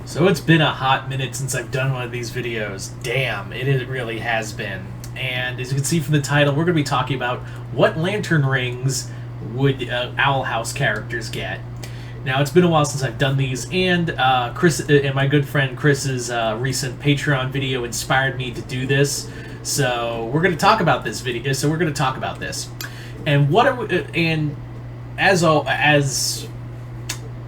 So it's been a hot minute since I've done one of these videos. Damn, it really has been. And as you can see from the title, we're going to be talking about what lantern rings would Owl House characters get. Now, it's been a while since I've done these, and Chris and my good friend Chris's recent Patreon video inspired me to do this. So we're going to talk about this video. So we're going to talk about this, and what are we, and as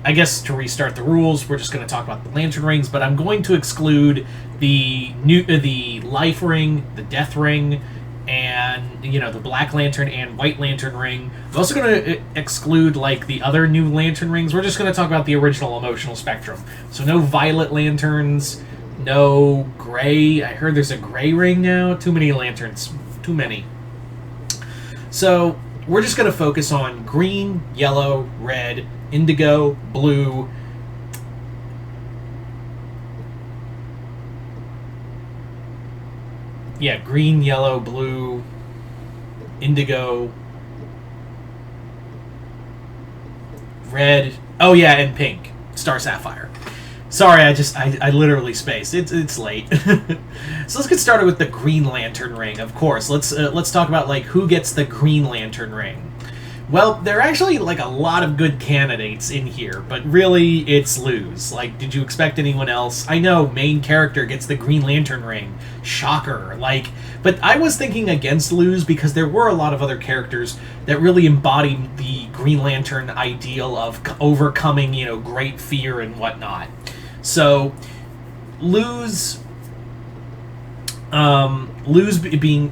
I guess to restart the rules, we're just going to talk about the lantern rings, but I'm going to exclude the life ring, the death ring, and the black lantern and white lantern ring. I'm also going to exclude like the other new lantern rings. We're just going to talk about the original emotional spectrum. So no violet lanterns, no gray. I heard there's a gray ring now. Too many lanterns. Too many. So we're just going to focus on green, yellow, red, indigo, blue, green, yellow, blue, indigo, red, and pink, star sapphire. Sorry, I literally spaced. It's late. So let's get started with the Green Lantern ring. Of course, let's talk about like who gets the Green Lantern ring. Well, there are actually like a lot of good candidates in here, but really it's Luz. Like, did you expect anyone else? I know main character gets the Green Lantern ring. Shocker. But I was thinking against Luz because there were a lot of other characters that really embodied the Green Lantern ideal of overcoming, great fear and whatnot. So, Luz getting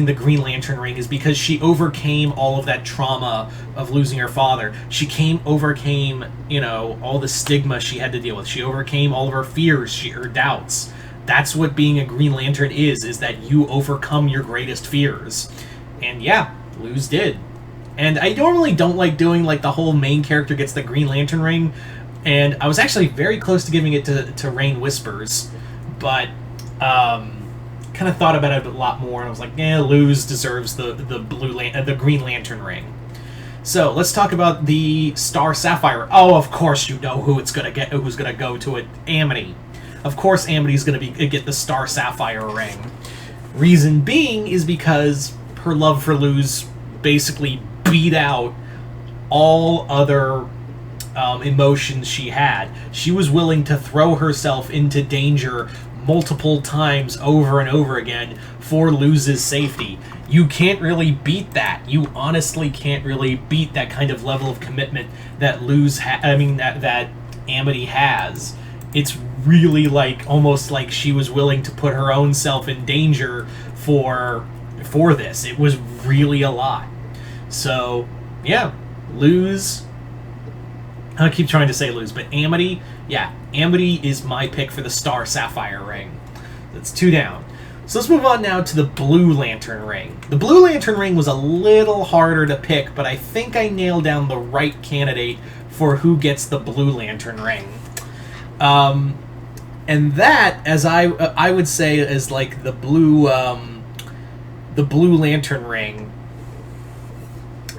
the Green Lantern ring is because she overcame all of that trauma of losing her father. She overcame, all the stigma she had to deal with. She overcame all of her fears, her doubts. That's what being a Green Lantern is that you overcome your greatest fears. And yeah, Luz did. And I normally don't like doing like the whole main character gets the Green Lantern ring, and I was actually very close to giving it to Rain Whispers, but kind of thought about it a lot more, and I was like, Luz deserves the Green Lantern ring. So let's talk about the Star Sapphire. Oh, of course you know who it's gonna get. Who's gonna go to it? Amity. Of course, Amity's gonna get the Star Sapphire ring. Reason being is because her love for Luz basically beat out all other emotions she had. She was willing to throw herself into danger multiple times over and over again for Luz's safety. You can't really beat that. You honestly can't really beat that kind of level of commitment that that Amity has. It's really almost like she was willing to put her own self in danger for this. It was really a lot. So, yeah, Luz. I keep trying to say Luz, but Amity, Amity is my pick for the Star Sapphire ring. That's 2 down. So let's move on now to the Blue Lantern ring. The Blue Lantern ring was a little harder to pick, but I think I nailed down the right candidate for who gets the Blue Lantern ring. And that, as I would say, is like the Blue Lantern ring.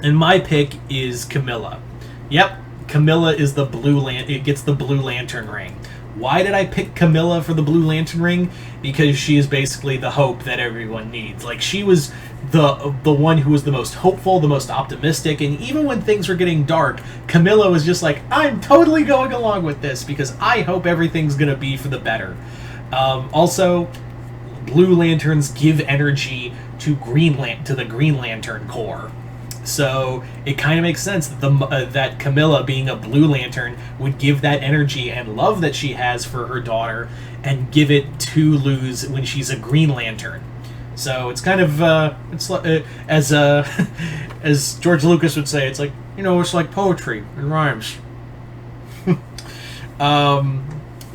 And my pick is Camilla. Yep. Camilla is it gets the Blue Lantern ring. Why did I pick Camilla for the Blue Lantern ring? Because she is basically the hope that everyone needs. Like, she was the one who was the most hopeful, the most optimistic, and even when things were getting dark, Camilla was just like, I'm totally going along with this because I hope everything's gonna be for the better. Also, Blue Lanterns give energy to the Green Lantern Corps. So it kind of makes sense that that Camilla, being a Blue Lantern, would give that energy and love that she has for her daughter and give it to Luz when she's a Green Lantern. So it's kind of as George Lucas would say, it's like, it's like poetry. It rhymes.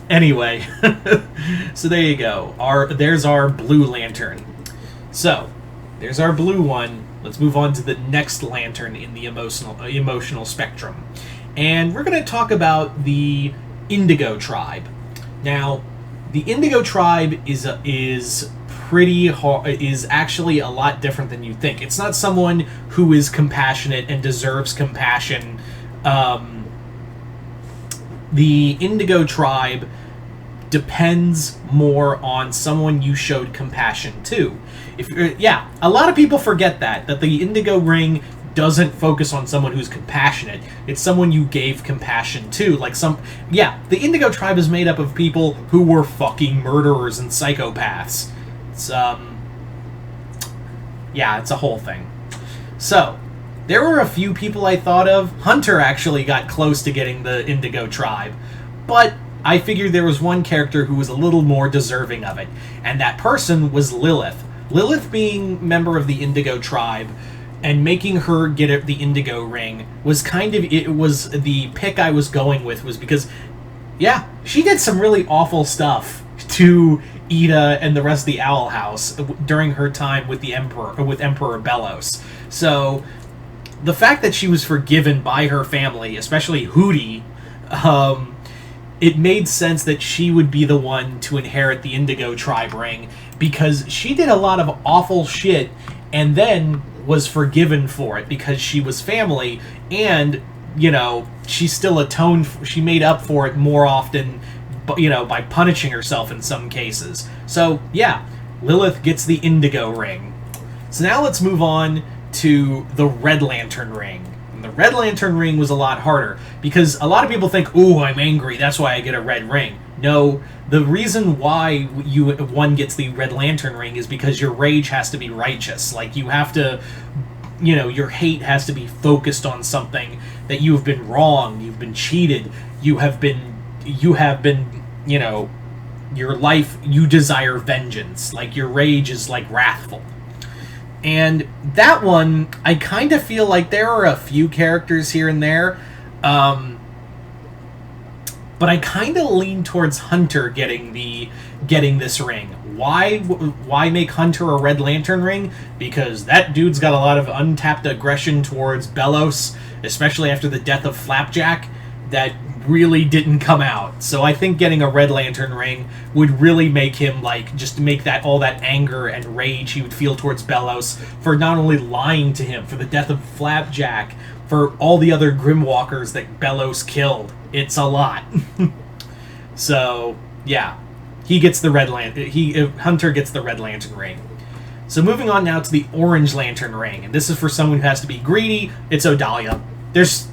Anyway, so there you go. There's our Blue Lantern. So there's our blue one. Let's move on to the next lantern in the emotional spectrum. And we're going to talk about the Indigo Tribe. Now, the Indigo Tribe is actually a lot different than you think. It's not someone who is compassionate and deserves compassion. The Indigo Tribe depends more on someone you showed compassion to. Yeah, a lot of people forget that the Indigo Ring doesn't focus on someone who's compassionate. It's someone you gave compassion to. The Indigo Tribe is made up of people who were fucking murderers and psychopaths. It's a whole thing. So, there were a few people I thought of. Hunter actually got close to getting the Indigo Tribe, but I figured there was one character who was a little more deserving of it, and that person was Lilith. Lilith, being member of the Indigo Tribe and making her get the Indigo Ring was was the pick I was going with, was because, yeah, she did some really awful stuff to Ida and the rest of the Owl House during her time with Emperor Belos. So, the fact that she was forgiven by her family, especially Hooty, it made sense that she would be the one to inherit the Indigo Tribe ring, because she did a lot of awful shit and then was forgiven for it because she was family, and, she still she made up for it more often, by punishing herself in some cases. So, yeah, Lilith gets the Indigo Ring. So now let's move on to the Red Lantern Ring. And the Red Lantern Ring was a lot harder, because a lot of people think, ooh, I'm angry, that's why I get a red ring. No, the reason why one gets the Red Lantern Ring is because your rage has to be righteous. Like, you have to, your hate has to be focused on something that you have been wronged, you've been cheated, you have been, your life, you desire vengeance. Like, your rage is, wrathful. And that one, I kind of feel like there are a few characters here and there, but I kind of lean towards Hunter getting this ring. Why make Hunter a Red Lantern ring? Because that dude's got a lot of untapped aggression towards Belos, especially after the death of Flapjack, that really didn't come out. So I think getting a Red Lantern ring would really make him, just make that all that anger and rage he would feel towards Belos for not only lying to him, for the death of Flapjack, for all the other Grimwalkers that Belos killed. It's a lot. So, yeah. He gets the Hunter gets the Red Lantern ring. So moving on now to the Orange Lantern ring, and this is for someone who has to be greedy. It's Odalia. There's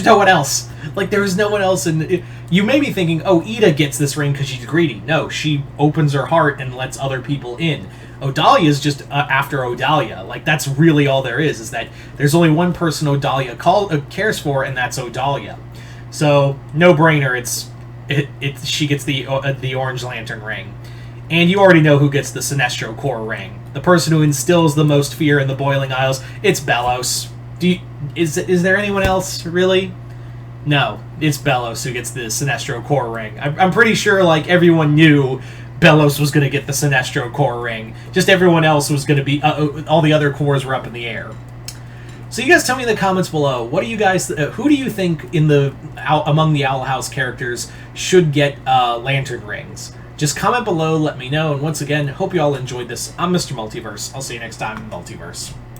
no one else. There's no one else. And you may be thinking, oh, Ida gets this ring because she's greedy. No, she opens her heart and lets other people in. Odalia's just after Odalia. That's really all there is that there's only one person Odalia cares for, and that's Odalia. So, no brainer. She gets the Orange Lantern ring. And you already know who gets the Sinestro Corps ring. The person who instills the most fear in the Boiling Isles. It's Belos. Is there anyone else, really? No, it's Belos who gets the Sinestro Corps ring. I'm pretty sure, everyone knew Belos was going to get the Sinestro Corps ring. Just everyone else was going to be... all the other cores were up in the air. So you guys tell me in the comments below, what do you guys... who do you think among the Owl House characters should get lantern rings? Just comment below, let me know, and once again, hope you all enjoyed this. I'm Mr. Multiverse. I'll see you next time in Multiverse.